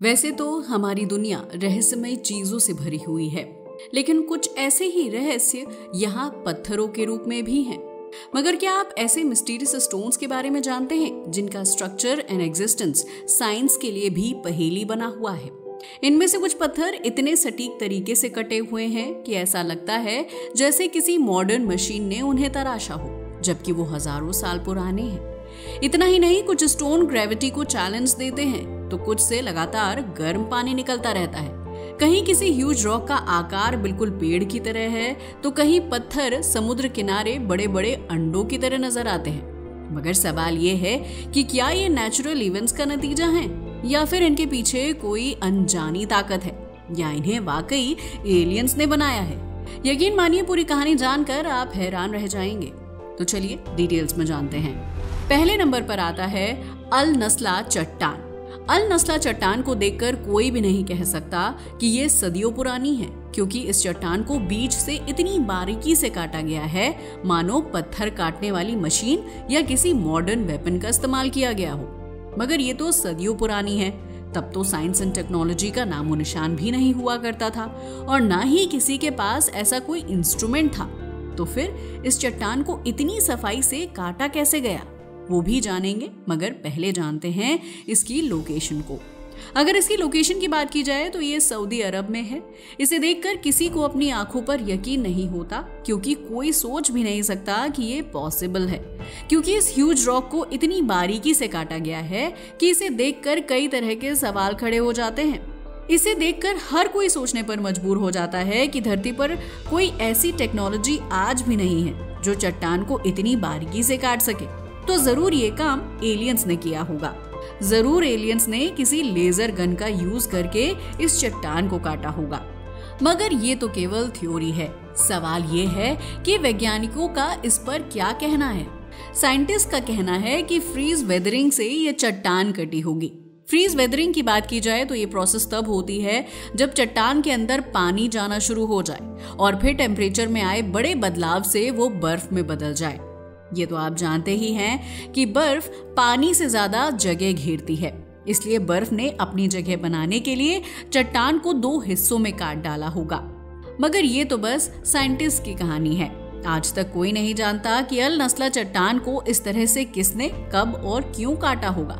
वैसे तो हमारी दुनिया रहस्यमय चीजों से भरी हुई है, लेकिन कुछ ऐसे ही रहस्य यहाँ पत्थरों के रूप में भी हैं। मगर क्या आप ऐसे मिस्टीरियस स्टोन्स के बारे में जानते हैं जिनका स्ट्रक्चर एंड एग्जिस्टेंस साइंस के लिए भी पहेली बना हुआ है? इनमें से कुछ पत्थर इतने सटीक तरीके से कटे हुए हैं कि ऐसा लगता है जैसे किसी मॉडर्न मशीन ने उन्हें तराशा हो, जबकि वो हजारों साल पुराने हैं। इतना ही नहीं, कुछ स्टोन ग्रेविटी को चैलेंज देते हैं तो कुछ से लगातार गर्म पानी निकलता रहता है। कहीं किसी ह्यूज रॉक का आकार बिल्कुल पेड़ की तरह है, तो कहीं पत्थर समुद्र किनारे बड़े बड़े अंडों की तरह नजर आते हैं। मगर सवाल ये है कि क्या ये नेचुरल इवेंट्स का नतीजा है या फिर इनके पीछे कोई अनजानी ताकत है, या इन्हें वाकई एलियंस ने बनाया है? यकीन मानिए, पूरी कहानी जानकर आप हैरान रह जाएंगे। तो चलिए डिटेल्स में जानते हैं। पहले नंबर पर आता है अल नस्ला चट्टान। अल नस्ला चट्टान को देखकर कोई भी नहीं कह सकता कि ये सदियों पुरानी है, क्योंकि इस चट्टान को बीच से इतनी बारीकी से काटा गया है मानो पत्थर काटने वाली मशीन या किसी मॉडर्न वेपन का इस्तेमाल किया गया हो। मगर ये तो सदियों पुरानी है, तब तो साइंस एंड टेक्नोलॉजी का नामो निशान भी नहीं हुआ करता था और ना ही किसी के पास ऐसा कोई इंस्ट्रूमेंट था। तो फिर इस चट्टान को इतनी सफाई से काटा कैसे गया, वो भी जानेंगे। मगर पहले जानते हैं इसकी लोकेशन को। अगर इसकी लोकेशन की बात की जाए तो ये सऊदी अरब में है। इसे देखकर किसी को अपनी आंखों पर यकीन नहीं होता, क्योंकि कोई सोच भी नहीं सकता कि ये पॉसिबल है, क्योंकि इस ह्यूज रॉक को इतनी बारीकी से काटा गया है कि इसे देखकर कई तरह के सवाल खड़े हो जाते हैं। इसे देखकर हर कोई सोचने पर मजबूर हो जाता है कि धरती पर कोई ऐसी टेक्नोलॉजी आज भी नहीं है जो चट्टान को इतनी बारीकी से काट सके। तो जरूर ये काम एलियंस ने किया होगा। जरूर एलियंस ने किसी लेजर गन का यूज करके इस चट्टान को काटा होगा। मगर ये तो केवल थ्योरी है। सवाल ये है कि वैज्ञानिकों का इस पर क्या कहना है। साइंटिस्ट का कहना है कि फ्रीज वेदरिंग से ये चट्टान कटी होगी। फ्रीज वेदरिंग की बात की जाए तो ये प्रोसेस तब होती है जब चट्टान के अंदर पानी जाना शुरू हो जाए और फिर टेम्परेचर में आए बड़े बदलाव से वो बर्फ में बदल जाए। ये तो आप जानते ही हैं कि बर्फ पानी से ज्यादा जगह घेरती है, इसलिए बर्फ ने अपनी जगह बनाने के लिए चट्टान को दो हिस्सों में काट डाला होगा। मगर ये तो बस साइंटिस्ट की कहानी है। आज तक कोई नहीं जानता कि अल नस्ला चट्टान को इस तरह से किसने, कब और क्यों काटा होगा।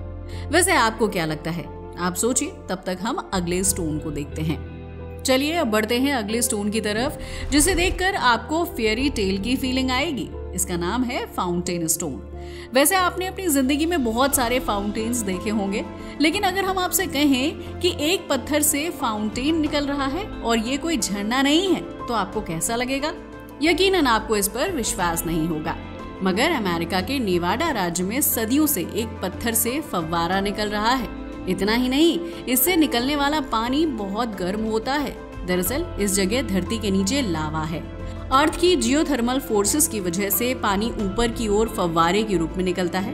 वैसे आपको क्या लगता है? आप सोचिए, तब तक हम अगले स्टोन को देखते हैं। चलिए अब बढ़ते हैं अगले स्टोन की तरफ, जिसे देखकर आपको फेयरी टेल की फीलिंग आएगी। इसका नाम है फाउंटेन स्टोन। वैसे आपने अपनी जिंदगी में बहुत सारे फाउंटेन्स देखे होंगे, लेकिन अगर हम आपसे कहें कि एक पत्थर से फाउंटेन निकल रहा है और ये कोई झरना नहीं है, तो आपको कैसा लगेगा? यकीनन आपको इस पर विश्वास नहीं होगा। मगर अमेरिका के नेवाडा राज्य में सदियों से एक पत्थर से फव्वारा निकल रहा है। इतना ही नहीं, इससे निकलने वाला पानी बहुत गर्म होता है। दरअसल इस जगह धरती के नीचे लावा है। अर्थ की जियोथर्मल फोर्सेस की वजह से पानी ऊपर की ओर फव्वारे के रूप में निकलता है।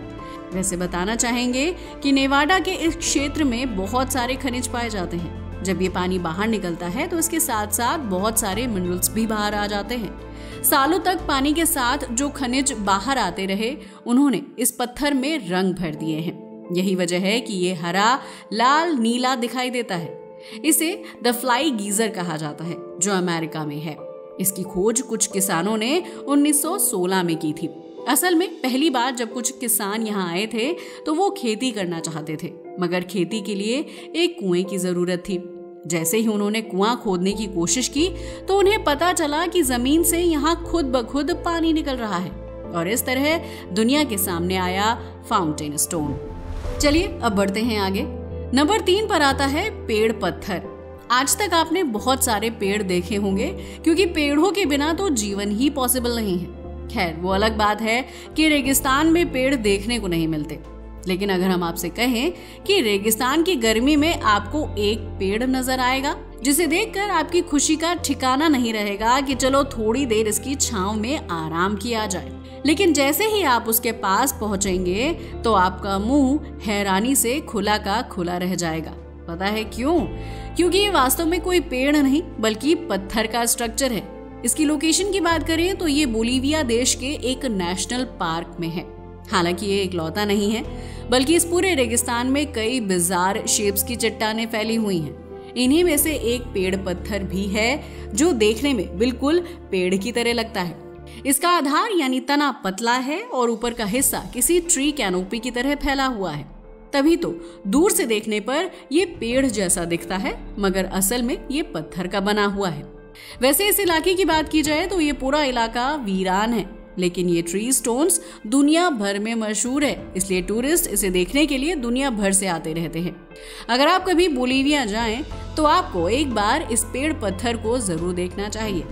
वैसे बताना चाहेंगे कि नेवाडा के इस क्षेत्र में बहुत सारे खनिज पाए जाते हैं। जब ये पानी बाहर निकलता है तो इसके साथ साथ बहुत सारे मिनरल्स भी बाहर आ जाते हैं। सालों तक पानी के साथ जो खनिज बाहर आते रहे, उन्होंने इस पत्थर में रंग भर दिए हैं। यही वजह है कि ये हरा, लाल, नीला दिखाई देता है। इसे द फ्लाई गीजर कहा जाता है, जो अमेरिका में है। इसकी खोज कुछ किसानों ने 1916 में की थी। असल में पहली बार जब कुछ किसान यहाँ आए थे तो वो खेती करना चाहते थे, मगर खेती के लिए एक कुएं की जरूरत थी। जैसे ही उन्होंने कुआं खोदने की कोशिश की तो उन्हें पता चला कि जमीन से यहाँ खुद ब खुद पानी निकल रहा है, और इस तरह दुनिया के सामने आया फाउंटेन स्टोन। चलिए अब बढ़ते हैं आगे। नंबर 3 पर आता है पेड़ पत्थर। आज तक आपने बहुत सारे पेड़ देखे होंगे, क्योंकि पेड़ों के बिना तो जीवन ही पॉसिबल नहीं है। खैर, वो अलग बात है कि रेगिस्तान में पेड़ देखने को नहीं मिलते। लेकिन अगर हम आपसे कहें कि रेगिस्तान की गर्मी में आपको एक पेड़ नजर आएगा, जिसे देखकर आपकी खुशी का ठिकाना नहीं रहेगा कि चलो थोड़ी देर इसकी छांव में आराम किया जाए। लेकिन जैसे ही आप उसके पास पहुंचेंगे तो आपका मुंह हैरानी से खुला का खुला रह जाएगा। पता है क्यों? क्योंकि ये वास्तव में कोई पेड़ नहीं बल्कि पत्थर का स्ट्रक्चर है। इसकी लोकेशन की बात करें तो ये बोलीविया देश के एक नेशनल पार्क में है। हालांकि ये इकलौता नहीं है, बल्कि इस पूरे रेगिस्तान में कई बिजार शेप्स की चट्टानें फैली हुई हैं। इन्हीं में से एक पेड़ पत्थर भी है जो देखने में बिल्कुल पेड़ की तरह लगता है। इसका आधार यानी तना पतला है और ऊपर का हिस्सा किसी ट्री कैनोपी की तरह फैला हुआ है। तभी तो दूर से देखने पर ये पेड़ जैसा दिखता है, मगर असल में ये पत्थर का बना हुआ है। वैसे इस इलाके की बात की जाए तो ये पूरा इलाका वीरान है, लेकिन ये ट्री स्टोन्स दुनिया भर में मशहूर है, इसलिए टूरिस्ट इसे देखने के लिए दुनिया भर से आते रहते हैं। अगर आप कभी बोलीविया जाएं तो आपको एक बार इस पेड़ पत्थर को जरूर देखना चाहिए।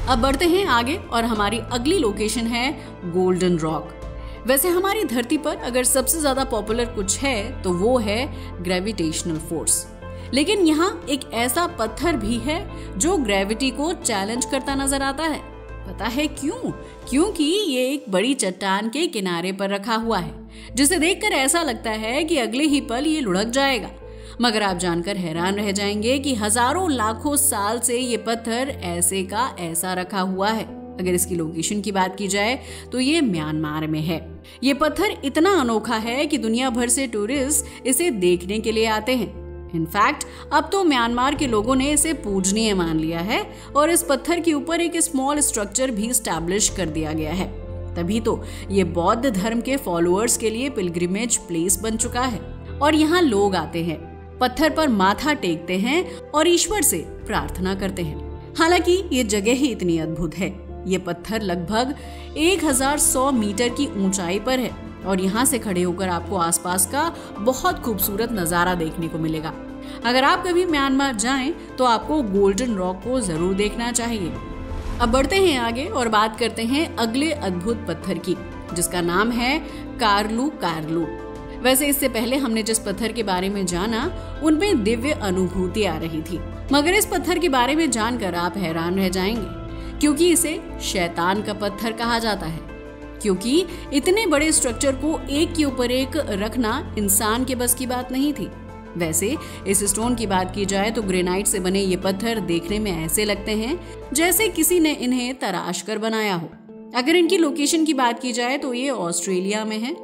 अब बढ़ते हैं आगे और हमारी अगली लोकेशन है गोल्डन रॉक। वैसे हमारी धरती पर अगर सबसे ज्यादा पॉपुलर कुछ है तो वो है ग्रेविटेशनल फोर्स, लेकिन यहाँ एक ऐसा पत्थर भी है जो ग्रेविटी को चैलेंज करता नजर आता है। पता है क्यों? क्योंकि ये एक बड़ी चट्टान के किनारे पर रखा हुआ है, जिसे देखकर ऐसा लगता है कि अगले ही पल ये लुढ़क जाएगा। मगर आप जानकर हैरान रह जाएंगे कि हजारों लाखों साल से ये पत्थर ऐसे का ऐसा रखा हुआ है। अगर इसकी लोकेशन की बात की जाए तो ये म्यांमार में है। ये पत्थर इतना अनोखा है कि दुनिया भर से टूरिस्ट इसे देखने के लिए आते हैं। इनफैक्ट अब तो म्यांमार के लोगों ने इसे पूजनीय मान लिया है और इस पत्थर के ऊपर एक स्मॉल स्ट्रक्चर भी स्टैब्लिश कर दिया गया है। तभी तो ये बौद्ध धर्म के फॉलोअर्स के लिए पिलग्रिमेज प्लेस बन चुका है और यहाँ लोग आते हैं, पत्थर पर माथा टेकते हैं और ईश्वर से प्रार्थना करते हैं। हालांकि ये जगह ही इतनी अद्भुत है। ये पत्थर लगभग 1100 मीटर की ऊंचाई पर है और यहाँ से खड़े होकर आपको आसपास का बहुत खूबसूरत नजारा देखने को मिलेगा। अगर आप कभी म्यांमार जाएं तो आपको गोल्डन रॉक को जरूर देखना चाहिए। अब बढ़ते हैं आगे और बात करते हैं अगले अद्भुत पत्थर की, जिसका नाम है कार्लू कार्लू। वैसे इससे पहले हमने जिस पत्थर के बारे में जाना उनमें दिव्य अनुभूति आ रही थी, मगर इस पत्थर के बारे में जानकर आप हैरान रह जाएंगे, क्योंकि इसे शैतान का पत्थर कहा जाता है। क्योंकि इतने बड़े स्ट्रक्चर को एक के ऊपर एक रखना इंसान के बस की बात नहीं थी। वैसे इस स्टोन की बात की जाए तो ग्रेनाइट से बने ये पत्थर देखने में ऐसे लगते हैं जैसे किसी ने इन्हें तराश कर बनाया हो। अगर इनकी लोकेशन की बात की जाए तो ये ऑस्ट्रेलिया में है।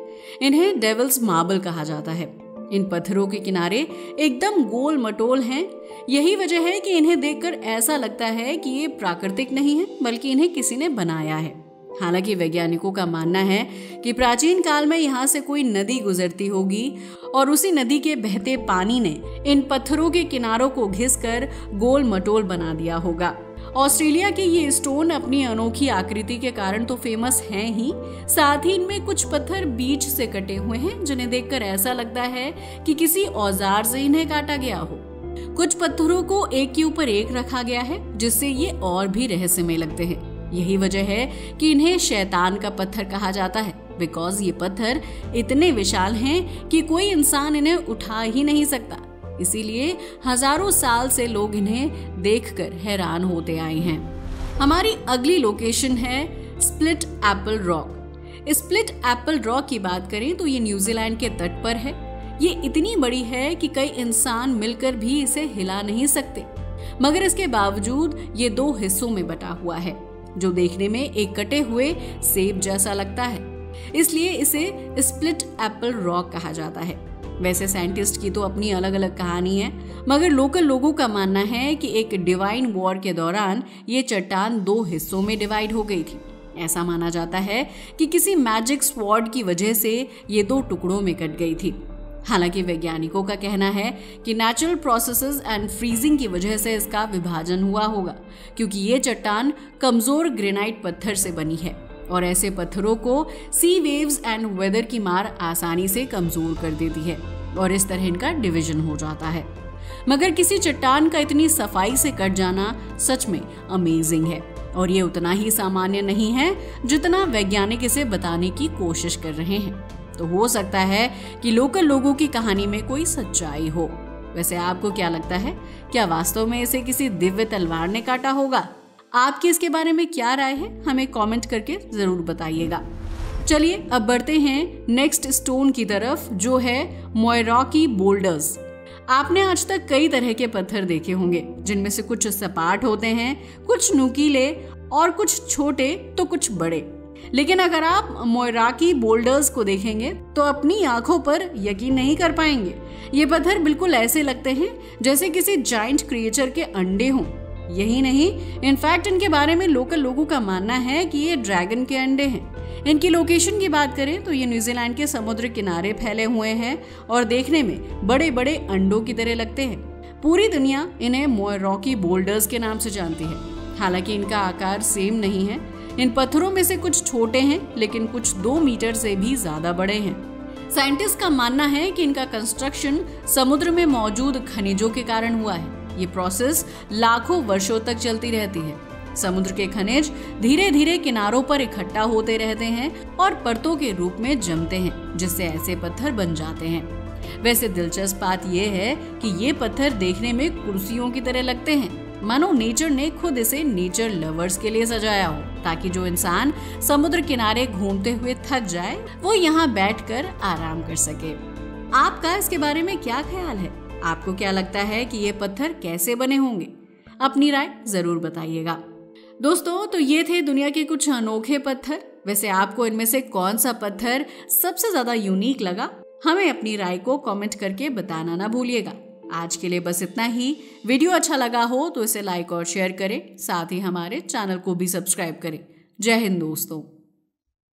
इन्हें डेविल्स मार्बल कहा जाता है। इन पत्थरों के किनारे एकदम गोल मटोल हैं। यही वजह है कि इन्हें देखकर ऐसा लगता है कि ये प्राकृतिक नहीं है, बल्कि इन्हें किसी ने बनाया है। हालांकि वैज्ञानिकों का मानना है कि प्राचीन काल में यहाँ से कोई नदी गुजरती होगी और उसी नदी के बहते पानी ने इन पत्थरों के किनारों को घिसकर गोल मटोल बना दिया होगा। ऑस्ट्रेलिया के ये स्टोन अपनी अनोखी आकृति के कारण तो फेमस हैं ही, साथ ही इनमें कुछ पत्थर बीच से कटे हुए हैं जिन्हें देखकर ऐसा लगता है कि किसी औजार से इन्हें काटा गया हो। कुछ पत्थरों को एक के ऊपर एक रखा गया है जिससे ये और भी रहस्यमय लगते हैं। यही वजह है कि इन्हें शैतान का पत्थर कहा जाता है, बिकॉज ये पत्थर इतने विशाल हैं कि कोई इंसान इन्हें उठा ही नहीं सकता। इसीलिए हजारों साल से लोग इन्हें देखकर हैरान होते आए हैं। हमारी अगली लोकेशन है split Apple rock. Split Apple rock की बात करें तो ये न्यूजीलैंड के तट पर है। ये इतनी बड़ी है कि कई इंसान मिलकर भी इसे हिला नहीं सकते, मगर इसके बावजूद ये दो हिस्सों में बटा हुआ है जो देखने में एक कटे हुए सेब जैसा लगता है, इसलिए इसे स्प्लिट एप्पल रॉक कहा जाता है। वैसे साइंटिस्ट की तो अपनी अलग अलग कहानी है, मगर लोकल लोगों का मानना है कि एक डिवाइन वॉर के दौरान ये चट्टान दो हिस्सों में डिवाइड हो गई थी। ऐसा माना जाता है कि किसी मैजिक स्वॉर्ड की वजह से ये दो टुकड़ों में कट गई थी। हालांकि वैज्ञानिकों का कहना है कि नेचुरल प्रोसेसेस एंड फ्रीजिंग की वजह से इसका विभाजन हुआ होगा, क्योंकि ये चट्टान कमजोर ग्रेनाइट पत्थर से बनी है और ऐसे पत्थरों को सी वेव्स एंड वेदर की मार आसानी से कमजोर कर देती है और इस तरह इनका डिवीजन हो जाता है। मगर किसी चट्टान का इतनी सफाई से कट जाना सच में अमेजिंग है और ये उतना ही सामान्य नहीं है जितना वैज्ञानिक इसे बताने की कोशिश कर रहे हैं। तो हो सकता है कि लोकल लोगों की कहानी में कोई सच्चाई हो। वैसे आपको क्या लगता है, क्या वास्तव में इसे किसी दिव्य तलवार ने काटा होगा? आपकी इसके बारे में क्या राय है, हमें कमेंट करके जरूर बताइएगा। चलिए अब बढ़ते हैं नेक्स्ट स्टोन की तरफ, जो है मोयरॉकी बोल्डर्स। आपने आज तक कई तरह के पत्थर देखे होंगे, जिनमें से कुछ सपाट होते हैं, कुछ नुकीले और कुछ छोटे तो कुछ बड़े। लेकिन अगर आप मोयराकी बोल्डर्स को देखेंगे तो अपनी आंखों पर यकीन नहीं कर पाएंगे। ये पत्थर बिल्कुल ऐसे लगते हैं जैसे किसी जायंट क्रिएचर के अंडे हों। यही नहीं, इनफैक्ट इनके बारे में लोकल लोगों का मानना है कि ये ड्रैगन के अंडे हैं। इनकी लोकेशन की बात करें तो ये न्यूजीलैंड के समुद्र किनारे फैले हुए हैं और देखने में बड़े बड़े अंडों की तरह लगते हैं। पूरी दुनिया इन्हें मोयराकी बोल्डर्स के नाम से जानती है। हालांकि इनका आकार सेम नहीं है। इन पत्थरों में से कुछ छोटे हैं, लेकिन कुछ 2 मीटर से भी ज्यादा बड़े हैं। साइंटिस्ट का मानना है कि इनका कंस्ट्रक्शन समुद्र में मौजूद खनिजों के कारण हुआ है। ये प्रोसेस लाखों वर्षों तक चलती रहती है। समुद्र के खनिज धीरे धीरे किनारों पर इकट्ठा होते रहते हैं और परतों के रूप में जमते हैं, जिससे ऐसे पत्थर बन जाते हैं। वैसे दिलचस्प बात यह है कि ये पत्थर देखने में कुर्सियों की तरह लगते हैं, मानो नेचर ने खुद इसे नेचर लवर्स के लिए सजाया हो, ताकि जो इंसान समुद्र किनारे घूमते हुए थक जाए वो यहाँ बैठकर आराम कर सके। आपका इसके बारे में क्या ख्याल है? आपको क्या लगता है कि ये पत्थर कैसे बने होंगे? अपनी राय जरूर बताइएगा। दोस्तों, तो ये थे दुनिया के कुछ अनोखे पत्थर। वैसे आपको इनमें से कौन सा पत्थर सबसे ज्यादा यूनिक लगा? हमें अपनी राय को कमेंट करके बताना ना भूलिएगा। आज के लिए बस इतना ही। वीडियो अच्छा लगा हो तो इसे लाइक और शेयर करें, साथ ही हमारे चैनल को भी सब्सक्राइब करें। जय हिंद दोस्तों।